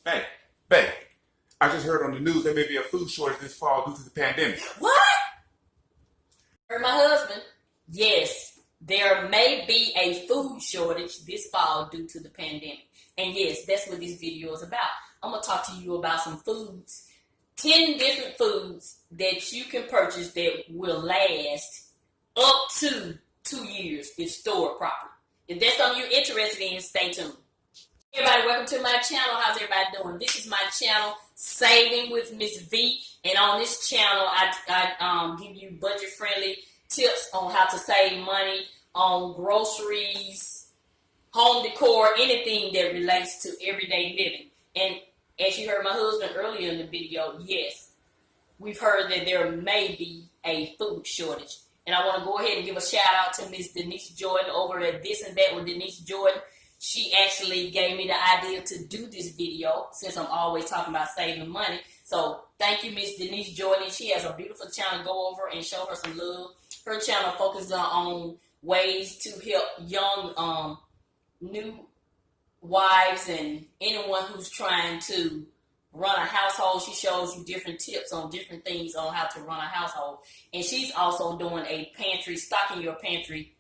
Hey, babe, I just heard on the news there may be a food shortage this fall due to the pandemic. What? Heard my husband. Yes, there may be a food shortage this fall due to the pandemic. And yes, that's what this video is about. I'm going to talk to you about some foods. 10 different foods that you can purchase that will last up to 2 years if stored properly. If that's something you're interested in, stay tuned. Hey everybody, welcome to my channel. How's everybody doing? This is my channel, Saving with Mrs Vee. And on this channel, I give you budget-friendly tips on how to save money on groceries, home decor, anything that relates to everyday living. And as you heard my husband earlier in the video, yes, we've heard that there may be a food shortage. And I want to go ahead and give a shout out to Miss Denise Jordan over at This and That with Denise Jordan. She actually gave me the idea to do this video since I'm always talking about saving money. So thank you, Miss Denise Jordan. She has a beautiful channel. Go over and show her some love. Her channel focuses on ways to help young new wives and anyone who's trying to run a household. She shows you different tips on different things on how to run a household. And she's also doing a pantry, stocking your pantry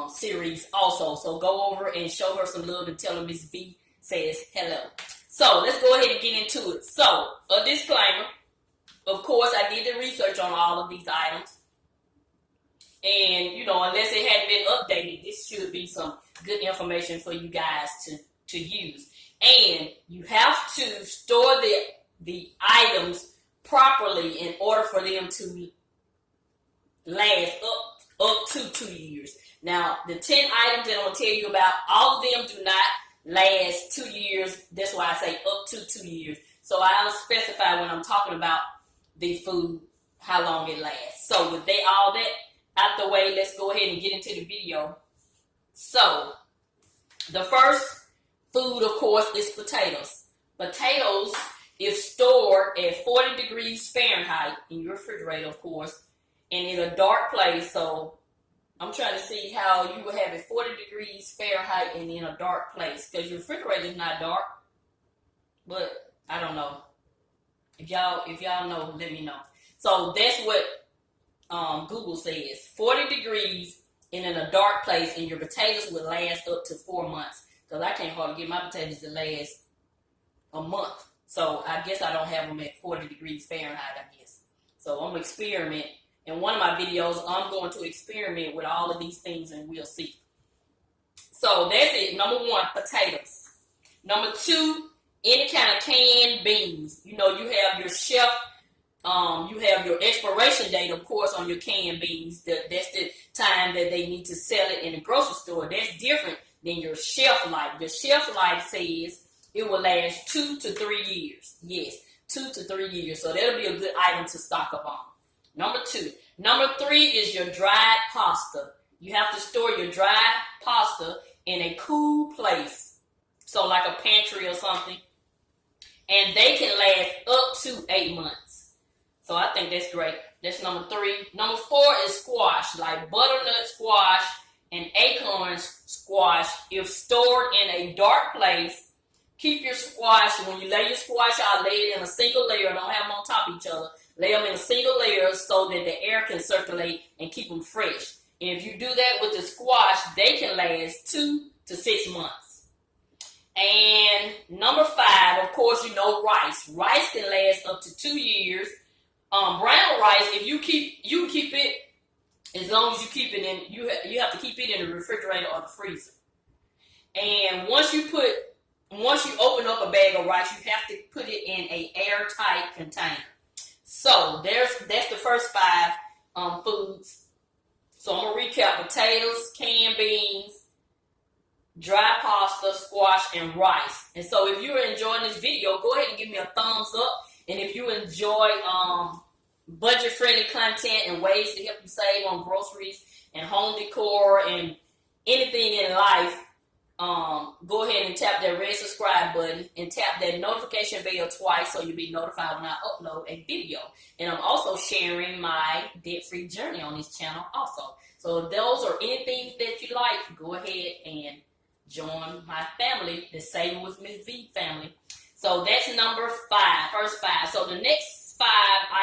series also. So go over and show her some love and tell her Miss V says hello. So let's go ahead and get into it. So a disclaimer, of course I did the research on all of these items. And you know, unless it hadn't been updated, this should be some good information for you guys to use. And you have to store the items properly in order for them to last up to 2 years. Now, the 10 items that I'm going to tell you about, all of them do not last 2 years. That's why I say up to 2 years. So I'll specify when I'm talking about the food, how long it lasts. So with all that out the way, let's go ahead and get into the video. So the first food, of course, is potatoes. Potatoes, if stored at 40 degrees Fahrenheit in your refrigerator, of course, and in a dark place. So I'm trying to see how you would have it 40 degrees Fahrenheit and in a dark place, because your refrigerator is not dark. But I don't know. If y'all know, let me know. So that's what Google says. 40 degrees and in a dark place, and your potatoes will last up to 4 months. Because I can't hardly get my potatoes to last a month. So I guess I don't have them at 40 degrees Fahrenheit, I guess. So I'm going to experiment. In one of my videos, I'm going to experiment with all of these things and we'll see. So that's it. Number one, potatoes. Number two, any kind of canned beans. You know, you have your shelf, you have your expiration date, of course, on your canned beans. That's the time that they need to sell it in the grocery store. That's different than your shelf life. The shelf life says it will last 2 to 3 years. Yes, 2 to 3 years. So that'll be a good item to stock up on. Number two. Number three is your dried pasta. You have to store your dried pasta in a cool place. So like a pantry or something. And they can last up to 8 months. So I think that's great. That's number three. Number four is squash, like butternut squash and acorn squash. If stored in a dark place, keep your squash, when you lay your squash out, lay it in a single layer. Don't have them on top of each other. Lay them in a single layer so that the air can circulate and keep them fresh. And if you do that with the squash, they can last 2 to 6 months. And number five, of course, you know rice. Rice can last up to 2 years. Brown rice, if you keep it, as long as you keep it in, you have to keep it in the refrigerator or the freezer. And once you open up a bag of rice, you have to put it in an airtight container. So that's the first five foods. So I'm going to recap: potatoes, canned beans, dry pasta, squash, and rice. And so if you're enjoying this video, go ahead and give me a thumbs up. And if you enjoy budget-friendly content and ways to help you save on groceries and home decor and anything in life, go ahead and tap that red subscribe button and tap that notification bell twice so you'll be notified when I upload a video. And I'm also sharing my debt-free journey on this channel also. So if those are anything that you like, go ahead and join my family, the Saving with Miss V family. So that's number 5, first 5. So the next 5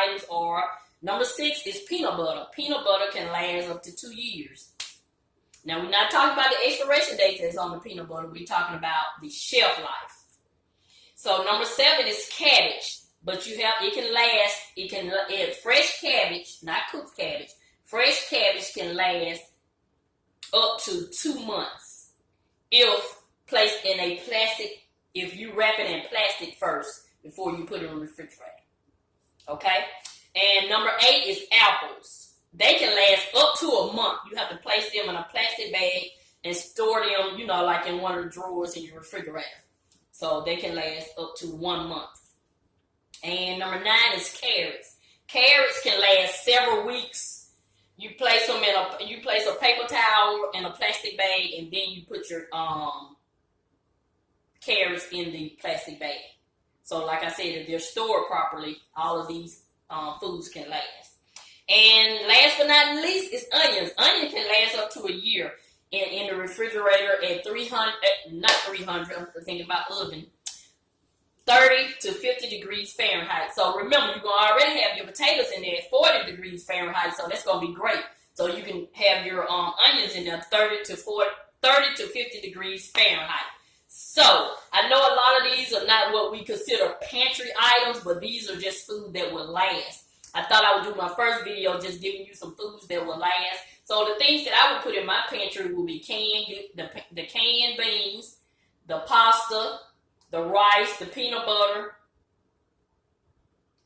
items are, number 6 is peanut butter. Peanut butter can last up to 2 years. Now, we're not talking about the expiration date that's on the peanut butter. We're talking about the shelf life. So number 7 is cabbage. But it can fresh cabbage, not cooked cabbage. Fresh cabbage can last up to 2 months if placed in a plastic, if you wrap it in plastic first before you put it in the refrigerator. Okay? And number 8 is apples. They can last up to a month. You have to place them in a plastic bag and store them, like in one of the drawers in your refrigerator. So they can last up to 1 month. And number 9 is carrots. Carrots can last several weeks. You place them you place a paper towel in a plastic bag, and then you put your carrots in the plastic bag. So like I said, if they're stored properly, all of these foods can last. And last but not least is onions. Onions can last up to a year in the refrigerator at 300, I'm thinking about oven, 30 to 50 degrees Fahrenheit. So remember, you're going to already have your potatoes in there at 40 degrees Fahrenheit, so that's going to be great. So you can have your onions in there 30 to 50 degrees Fahrenheit. So I know a lot of these are not what we consider pantry items, but these are just food that will last. I thought I would do my first video just giving you some foods that will last. So the things that I would put in my pantry will be the canned beans, the pasta, the rice, the peanut butter,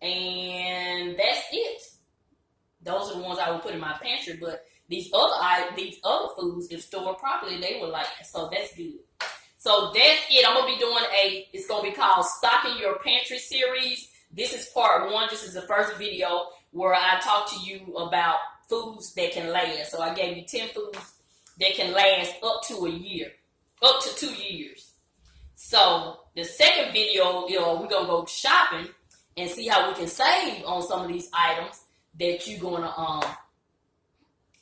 and that's it. Those are the ones I would put in my pantry. But these other foods, if stored properly, they will last. So that's good. So that's it. I'm gonna be doing it's gonna be called Stocking Your Pantry series. This is part 1. This is the first video where I talk to you about foods that can last. So I gave you 10 foods that can last up to a year, up to 2 years. So the second video, we're going to go shopping and see how we can save on some of these items that you're going to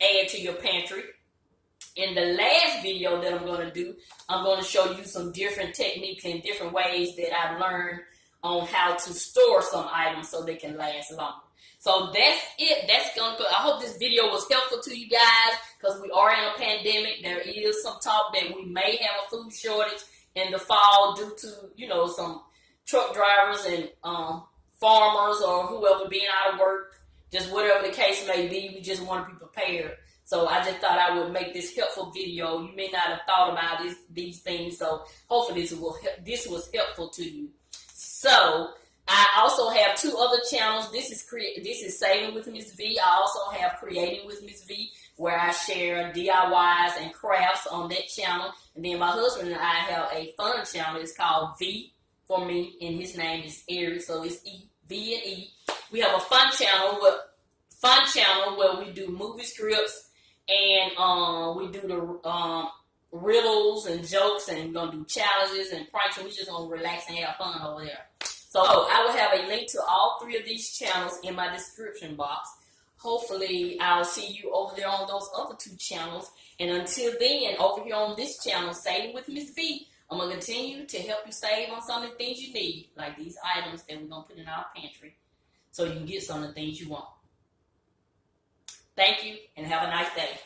add to your pantry. In the last video that I'm going to do, I'm going to show you some different techniques and different ways that I've learned on how to store some items so they can last longer. So that's it. I hope this video was helpful to you guys, because we are in a pandemic. There is some talk that we may have a food shortage in the fall due to, some truck drivers and farmers or whoever being out of work. Just whatever the case may be, we just want to be prepared. So I just thought I would make this helpful video. You may not have thought about these things, so hopefully this was helpful to you. So I also have 2 other channels. This is Saving with Mrs Vee. I also have Creating with Mrs Vee, where I share DIYs and crafts on that channel. And then my husband and I have a fun channel. It's called V for me, and his name is Eric, so it's V and E. We have a fun channel where we do movie scripts, and we do the riddles and jokes, and we're gonna do challenges and pranks, and we're just gonna relax and have fun over there. So I will have a link to all 3 of these channels in my description box. Hopefully I'll see you over there on those other 2 channels. And until then, over here on this channel, Saving with Mrs Vee, I'm going to continue to help you save on some of the things you need, like these items that we're going to put in our pantry, so you can get some of the things you want. Thank you, and have a nice day.